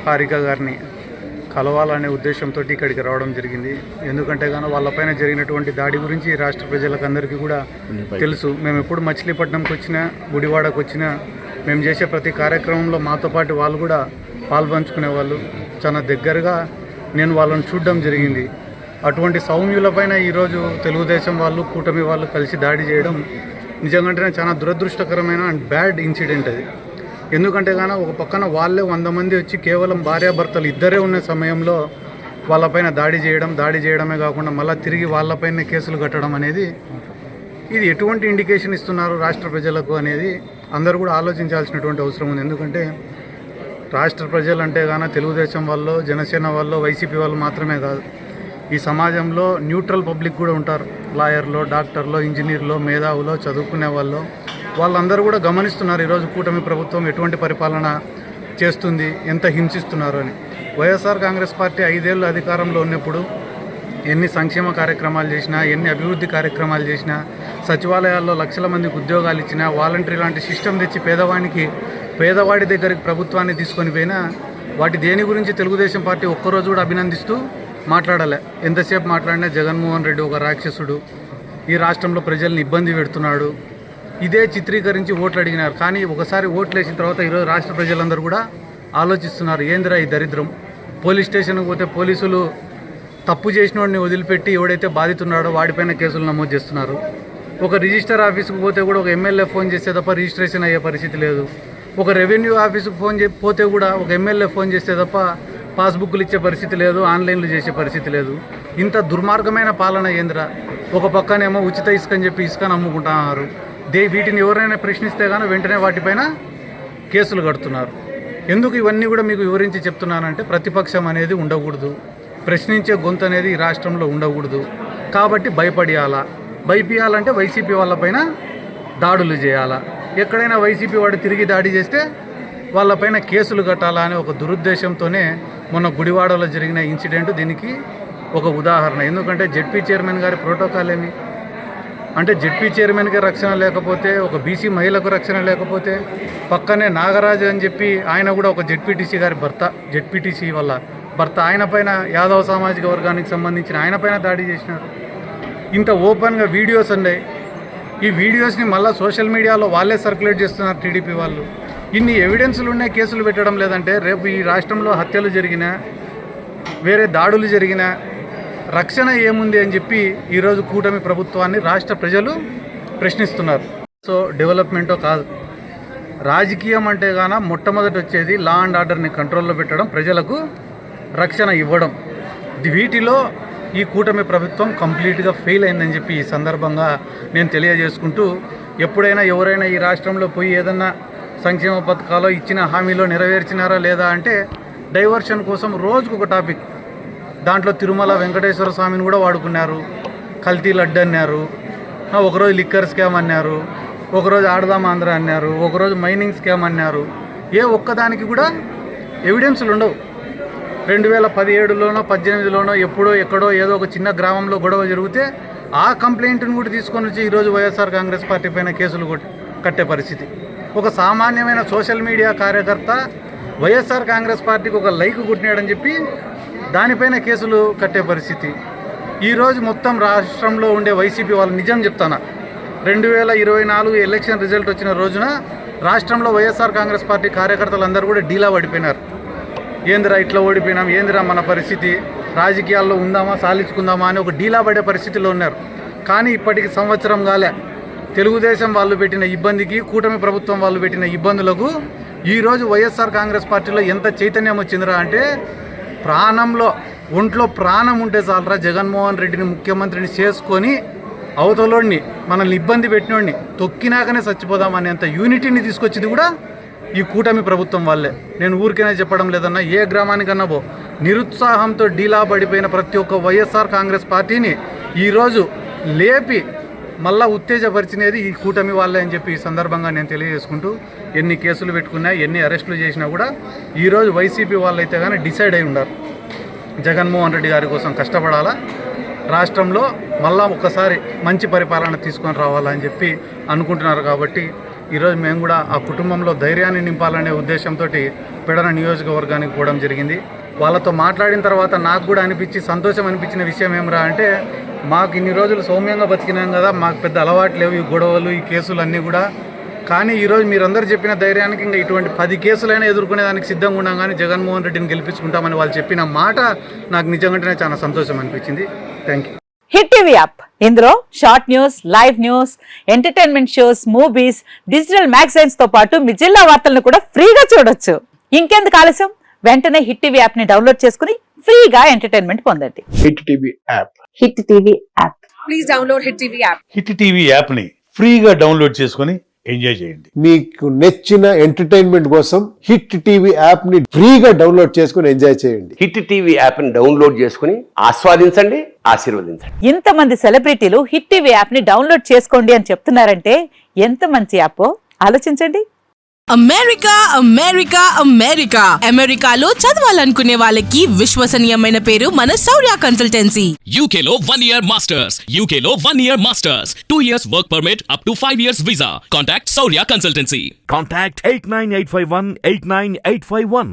హారిక గారిని కలవాలనే ఉద్దేశంతో ఇక్కడికి రావడం జరిగింది. ఎందుకంటే కానీ వాళ్ళపైన జరిగినటువంటి దాడి గురించి రాష్ట్ర ప్రజలకు అందరికీ కూడా తెలుసు. మేము ఎప్పుడు మచిలీపట్నంకి వచ్చినా, గుడివాడకు వచ్చినా, మేము చేసే ప్రతి కార్యక్రమంలో మాతో పాటు వాళ్ళు కూడా పాల్పంచుకునే వాళ్ళు. చాలా దగ్గరగా నేను వాళ్ళని చూడడం జరిగింది. అటువంటి సౌమ్యులపైన ఈరోజు తెలుగుదేశం వాళ్ళు, కూటమి వాళ్ళు కలిసి దాడి చేయడం నిజంగానే చాలా దురదృష్టకరమైన అండ్ బ్యాడ్ ఇన్సిడెంట్ అది. ఎందుకంటే కానీ ఒక పక్కన వాళ్ళే 100 మంది వచ్చి కేవలం భార్యాభర్తలు ఇద్దరే ఉన్న సమయంలో వాళ్ళపైన దాడి చేయడమే కాకుండా మళ్ళీ తిరిగి వాళ్ళపైన కేసులు కట్టడం అనేది, ఇది ఎటువంటి ఇండికేషన్ ఇస్తున్నారు రాష్ట్ర ప్రజలకు అనేది అందరూ కూడా ఆలోచించాల్సినటువంటి అవసరం ఉంది. ఎందుకంటే రాష్ట్ర ప్రజలు అంటే కానీ తెలుగుదేశం వాళ్ళు, జనసేన వాళ్ళు, వైసీపీ వాళ్ళు మాత్రమే కాదు, ఈ సమాజంలో న్యూట్రల్ పబ్లిక్ కూడా ఉంటారు. లాయర్లు, డాక్టర్లు, ఇంజనీర్లు, మేధావులు, చదువుకునే వాళ్ళు, వాళ్ళందరూ కూడా గమనిస్తున్నారు ఈరోజు కూటమి ప్రభుత్వం ఎటువంటి పరిపాలన చేస్తుంది, ఎంత హింసిస్తున్నారు అని. వైఎస్ఆర్ కాంగ్రెస్ పార్టీ 5 ఏళ్ళు అధికారంలో ఉన్నప్పుడు ఎన్ని సంక్షేమ కార్యక్రమాలు చేసినా, ఎన్ని అభివృద్ధి కార్యక్రమాలు చేసినా, సచివాలయాల్లో లక్షల మందికి ఉద్యోగాలు ఇచ్చినా, వాలంటరీ లాంటి సిస్టమ్ తెచ్చి పేదవాడి దగ్గరికి ప్రభుత్వాన్ని తీసుకొని పోయినా, వాటి దేని గురించి తెలుగుదేశం పార్టీ ఒక్కరోజు కూడా అభినందిస్తూ మాట్లాడలే. ఎంతసేపు మాట్లాడినా జగన్మోహన్ రెడ్డి ఒక రాక్షసుడు, ఈ రాష్ట్రంలో ప్రజల్ని ఇబ్బంది పెడుతున్నాడు, ఇదే చిత్రీకరించి ఓట్లు అడిగినారు. కానీ ఒకసారి ఓట్లు వేసిన తర్వాత ఈరోజు రాష్ట్ర ప్రజలందరూ కూడా ఆలోచిస్తున్నారు, ఏందిరా ఈ దరిద్రం. పోలీస్ స్టేషన్కి పోతే పోలీసులు తప్పు చేసిన వాడిని వదిలిపెట్టి ఎవడైతే బాధితున్నాడో వాడిపైన కేసులు నమోదు చేస్తున్నారు. ఒక రిజిస్టర్ ఆఫీస్కి పోతే కూడా ఒక ఎమ్మెల్యే ఫోన్ చేస్తే తప్ప రిజిస్ట్రేషన్ అయ్యే పరిస్థితి లేదు. ఒక రెవెన్యూ ఆఫీస్కి పోతే కూడా ఒక ఎమ్మెల్యే ఫోన్ చేస్తే తప్ప పాస్బుక్లు ఇచ్చే పరిస్థితి లేదు, ఆన్లైన్లు చేసే పరిస్థితి లేదు. ఇంత దుర్మార్గమైన పాలన ఏందిరా. ఒక పక్కనేమో ఉచిత ఇసుక అని చెప్పి ఇసుకను అమ్ముకుంటున్నారు. వీటిని ఎవరైనా ప్రశ్నిస్తే కానీ వెంటనే వాటిపైన కేసులు కడుతున్నారు. ఎందుకు ఇవన్నీ కూడా మీకు వివరించి చెప్తున్నానంటే, ప్రతిపక్షం అనేది ఉండకూడదు, ప్రశ్నించే గొంతు అనేది ఈ రాష్ట్రంలో ఉండకూడదు. కాబట్టి భయపీయాలంటే వైసీపీ వాళ్ళపైన దాడులు చేయాలా, ఎక్కడైనా వైసీపీ వాడు తిరిగి దాడి చేస్తే వాళ్ళపైన కేసులు కట్టాలా అనే ఒక దురుద్దేశంతోనే మొన్న గుడివాడలో జరిగిన ఇన్సిడెంట్ దీనికి ఒక ఉదాహరణ. ఎందుకంటే జెడ్పీ చైర్మన్ గారి ప్రోటోకాల్ ఏమి అంటే, జెడ్పీ చైర్మన్కి రక్షణ లేకపోతే, ఒక బీసీ మహిళకు రక్షణ లేకపోతే, పక్కనే నాగరాజు అని చెప్పి ఆయన కూడా ఒక జెడ్పీటీసీ గారి భర్త, జెడ్పీటీసీ వల్ల భర్త, ఆయన పైన యాదవ సామాజిక వర్గానికి సంబంధించిన ఆయన పైన దాడి చేసినారు. ఇంత ఓపెన్గా వీడియోస్ ఉన్నాయి. ఈ వీడియోస్ని మళ్ళీ సోషల్ మీడియాలో వాళ్ళే సర్క్యులేట్ చేస్తున్నారు టీడీపీ వాళ్ళు. ఇన్ని ఎవిడెన్స్లు ఉన్నాయి, కేసులు పెట్టడం లేదంటే రేపు ఈ రాష్ట్రంలో హత్యలు జరిగినా, వేరే దాడులు జరిగినా రక్షణ ఏముంది అని చెప్పి ఈరోజు కూటమి ప్రభుత్వాన్ని రాష్ట్ర ప్రజలు ప్రశ్నిస్తున్నారు. సో డెవలప్మెంటో కాదు, రాజకీయం అంటే గాన మొట్టమొదటి వచ్చేది లా అండ్ ఆర్డర్ని కంట్రోల్లో పెట్టడం, ప్రజలకు రక్షణ ఇవ్వడం. వీటిలో ఈ కూటమి ప్రభుత్వం కంప్లీట్గా ఫెయిల్ అయిందని చెప్పి ఈ సందర్భంగా నేను తెలియజేసుకుంటూ, ఎప్పుడైనా ఎవరైనా ఈ రాష్ట్రంలో పోయి ఏదన్నా సంక్షేమ పథకాలు ఇచ్చిన హామీలో నెరవేర్చినారా లేదా అంటే డైవర్షన్ కోసం రోజుకు ఒక టాపిక్. దాంట్లో తిరుమల వెంకటేశ్వర స్వామిని కూడా వాడుకున్నారు, కల్తీ లడ్డు అన్నారు, ఒకరోజు లిక్కర్ స్కామ్ అన్నారు, ఒకరోజు ఆడదాం ఆంధ్ర అన్నారు, ఒకరోజు మైనింగ్ స్కామ్ అన్నారు. ఒక్కదానికి కూడా ఎవిడెన్స్లు ఉండవు. 2017లోనో 18లోనో ఎప్పుడో ఎక్కడో ఏదో ఒక చిన్న గ్రామంలో గొడవ జరిగితే ఆ కంప్లైంట్ని కూడా తీసుకొని వచ్చి ఈరోజు వైఎస్ఆర్ కాంగ్రెస్ పార్టీ పైన కేసులు కట్టే పరిస్థితి. ఒక సామాన్యమైన సోషల్ మీడియా కార్యకర్త వైఎస్ఆర్ కాంగ్రెస్ పార్టీకి ఒక లైక్ కొట్టినాడని చెప్పి దానిపైన కేసులు కట్టే పరిస్థితి. ఈరోజు మొత్తం రాష్ట్రంలో ఉండే వైసీపీ వాళ్ళు, నిజం చెప్తానా, 2024 ఎలక్షన్ రిజల్ట్ వచ్చిన రోజున రాష్ట్రంలో వైఎస్ఆర్ కాంగ్రెస్ పార్టీ కార్యకర్తలందరూ కూడా డీలా పడిపోయినారు. ఏందిరా ఇట్లా ఓడిపోయినాం, ఏందిరా మన పరిస్థితి, రాజకీయాల్లో ఉందామా సాలించుకుందామా అని ఒక డీలా పడే పరిస్థితిలో ఉన్నారు. కానీ ఇప్పటికి సంవత్సరం కాలే, తెలుగుదేశం వాళ్ళు పెట్టిన ఇబ్బందికి, కూటమి ప్రభుత్వం వాళ్ళు పెట్టిన ఇబ్బందులకు ఈరోజు వైఎస్ఆర్ కాంగ్రెస్ పార్టీలో ఎంత చైతన్యం వచ్చిందిరా అంటే, ఒంట్లో ప్రాణం ఉంటే చాలరా జగన్మోహన్ రెడ్డిని ముఖ్యమంత్రిని చేసుకొని అవతలోడిని, మనల్ని ఇబ్బంది పెట్టినోడిని తొక్కినాకనే చచ్చిపోదామనేంత యూనిటీని తీసుకొచ్చింది కూడా ఈ కూటమి ప్రభుత్వం వాళ్ళే. నేను ఊరికైనా చెప్పడం లేదన్నా, ఏ గ్రామానికన్నా నిరుత్సాహంతో డీలా పడిపోయిన ప్రతి ఒక్క వైఎస్ఆర్ కాంగ్రెస్ పార్టీని ఈరోజు లేపి మళ్ళా ఉత్తేజపరిచినది ఈ కూటమి వాళ్ళే అని చెప్పి ఈ సందర్భంగా నేను తెలియజేసుకుంటూ, ఎన్ని కేసులు పెట్టుకున్నా, ఎన్ని అరెస్టులు చేసినా కూడా ఈరోజు వైసీపీ వాళ్ళైతే కానీ డిసైడ్ అయి ఉన్నారు, జగన్మోహన్ రెడ్డి గారి కోసం కష్టపడాలా, రాష్ట్రంలో మళ్ళా ఒకసారి మంచి పరిపాలన తీసుకొని రావాలని చెప్పి అనుకుంటున్నారు. కాబట్టి ఈరోజు మేము కూడా ఆ కుటుంబంలో ధైర్యాన్ని నింపాలనే ఉద్దేశంతో పెడన నియోజకవర్గానికి పోవడం జరిగింది. వాళ్ళతో మాట్లాడిన తర్వాత నాకు కూడా సంతోషం అనిపించిన విషయం ఏమరా అంటే, మాకు ఇన్ని రోజులు సౌమ్యంగా బతికినాం కదా, మాకు పెద్ద అలవాటు లేవు ఈ గొడవలు ఈ కేసులు అన్నీ కూడా. కానీ ఈరోజు మీరందరూ చెప్పిన ధైర్యానికి ఇంకా ఇటువంటి 10 కేసులైనా ఎదుర్కొనేదానికి సిద్ధంగా ఉన్నాం, కానీ జగన్మోహన్ రెడ్డిని గెలిపించుకుంటామని వాళ్ళు చెప్పిన మాట నాకు నిజంగానే చాలా సంతోషం అనిపించింది. Thank you. Hit TV app, ఇందులో short news, live news, entertainment shows, movies, digital magazines తో పాటు మీ జిల్లా వార్తలను కూడా ఫ్రీగా చూడొచ్చు. ఇంకెందుకు ఆలస్యం, వెంటనే హిట్ టీవీ యాప్ ని డౌన్లోడ్ చేసుకుని ఫ్రీగా ఎంటర్టైన్మెంట్ పొందండి. Hit TV app. Hit TV app. Please download hit TV app. Hit TV app ని ఫ్రీగా డౌన్లోడ్ చేసుకుని ఎంజాయ్ చేయండి. మీకు నచ్చిన ఎంటర్టైన్మెంట్ కోసం హిట్ టీవీ యాప్ ని ఫ్రీగా డౌన్లోడ్ చేసుకుని ఎంజాయ్ చేయండి. హిట్ టీవీ యాప్ ని డౌన్లోడ్ చేసుకుని ఆస్వాదించండి, ఆశీర్వదించండి. ఇంతమంది సెలబ్రిటీలు హిట్ టీవీ యాప్ ని డౌన్లోడ్ చేసుకోండి అని చెప్తున్నారంటే ఎంత మంచి యాప్ ఆలోచించండి. అమెరికా అమెరికా అమెరికా అమెరికాలో చదవాలనుకునే వాళ్ళకి విశ్వసనీయమైన పేరు మన శౌర్య కన్సల్టెన్సీ. UK లో 1 year masters, UK లో 1 year masters, 2 years work permit up to 5 years visa. Contact Saurya Consultancy. Contact 89851 89851.